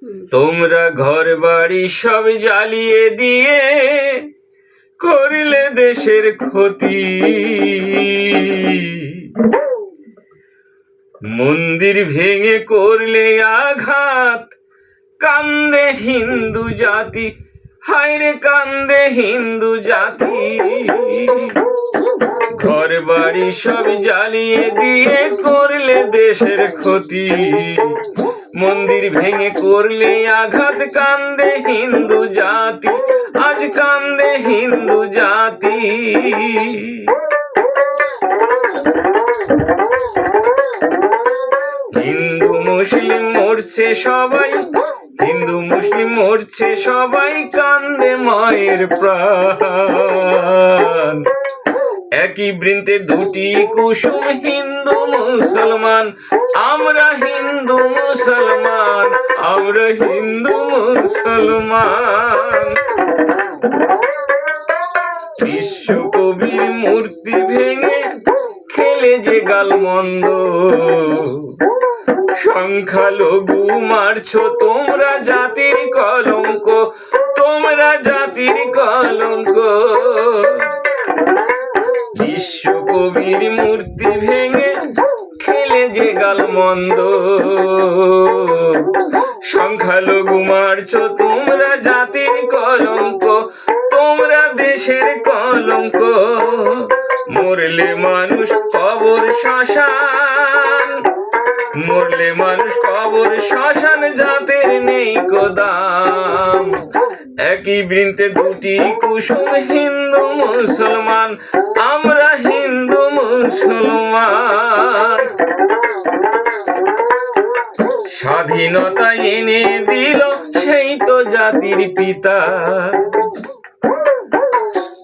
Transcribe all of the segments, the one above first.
তোমরা ঘর বাড়ি সব জ্বালিয়ে দিয়ে করলে দেশের ক্ষতি। মন্দির ভেঙে করলে আঘাত, কান্দে হিন্দু জাতি, হায়রে কান্দে হিন্দু জাতি। ঘর বাড়ি সব জ্বালিয়ে দিয়ে করলে দেশের ক্ষতি। মন্দির ভেঙে করলে আঘাত, কান্দে হিন্দু জাতি, আজ কান্দে হিন্দু জাতি। হিন্দু মুসলিম মরছে সবাই, হিন্দু মুসলিম মরছে সবাই, কান্দে মায়ের প্রাণ। একই বৃন্তে দুটি কুসুম, হিন্দু মুসলমান, আমরা হিন্দু মুসলমান, আমরা হিন্দু মুসলমান। বিশ্বকবির মূর্তি ভেঙে খেলে যে গালমন্দ, সংখ্যালঘু মারছো তোমরা জাতির কলঙ্ক, তোমরা জাতির কলঙ্ক। বিশ্বকবির মূর্তি ভেঙে খেলে যে গালমন্দ, সংখ্যালঘু মারছো তোমরা জাতির কলঙ্ক, তোমরা দেশের কলঙ্ক। মরলে মানুষ কবর শ্মশান, মরলে মানুষ কবর শ্মশান, জাতের নেই দাম। একই বৃন্তে দুটি কুসুম, হিন্দু মুসলমান, আমরা হিন্দু মুসলমান। স্বাধীনতা এনে দিল সেই তো জাতির পিতা,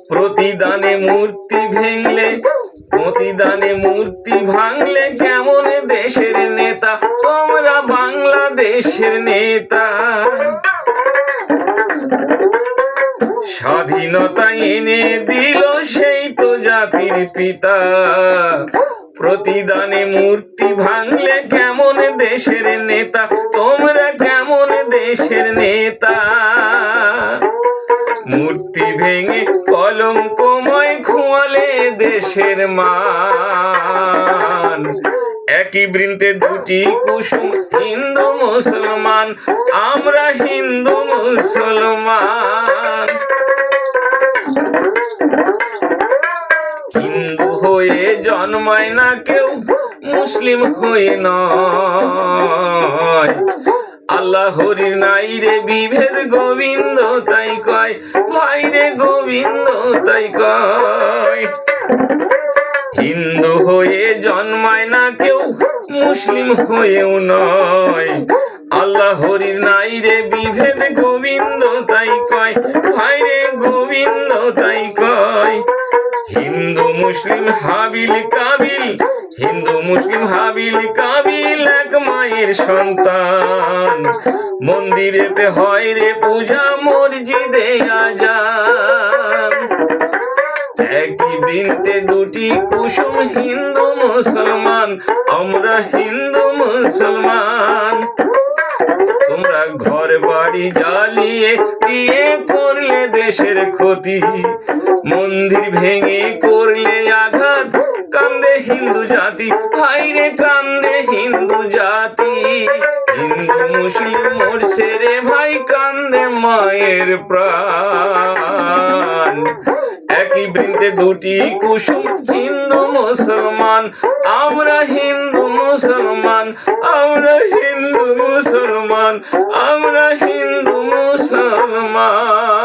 প্রতিদানে মূর্তি ভেঙলে, প্রতিদানে মূর্তি ভাঙলে কেমন দেশের নেতা, তোমরা বাংলাদেশের নেতা। স্বাধীনতা এনে দিল সেই তো জাতির পিতা, প্রতিদানে মূর্তি ভাঙলে কেমন দেশের নেতা, তোমরা কেমন দেশের নেতা। মূর্তি ভেঙে কলঙ্কময় খোয়ালে দেশের মান। একই বৃন্তে দুটি কুসুম, হিন্দু মুসলমান, আমরা হিন্দু মুসলমান। হিন্দু হয়ে জন্মায় না কেউ, মুসলিম হয়ে নয়। আল্লাহ হরির নাই রে বিভেদ, গোবিন্দ তাই কয়, ভাই রে গোবিন্দ তাই কয়। হিন্দু হয়ে জন্মায় না কেউ, মুসলিম হয়েও নয়। আল্লাহ হরির নাই রে বিভেদ, গোবিন্দ তাই কয়, ভাই রে গোবিন্দ তাই কয়। হিন্দু মুসলিম হাবিল কাবিল, হিন্দু মুসলিম হাবিল কাবিল, এক মায়ের সন্তান। মন্দিরেতে হয় রে পূজা, মসজিদে আযান। একই বৃন্তে দুটি কুসুম, হিন্দু মুসলমান, আমরা হিন্দু মুসলমান। তোমরা ঘর বাড়ি জ্বালিয়ে দিয়ে করলে দেশের ক্ষতি। মন্দির ভেঙে করলে আঘাত, কান্দে হিন্দু জাতি, ভাইরে কান্দে হিন্দু জাতি। হিন্দু মুসলিম মরছে রে ভাই, কান্দে মায়ের প্রাণ। একই বৃন্তে দুটি কুসুম, হিন্দু মুসলমান, আমরা হিন্দু মুসলমান, আমরা হিন্দু মুসলমান, আমরা হিন্দু মুসলমান।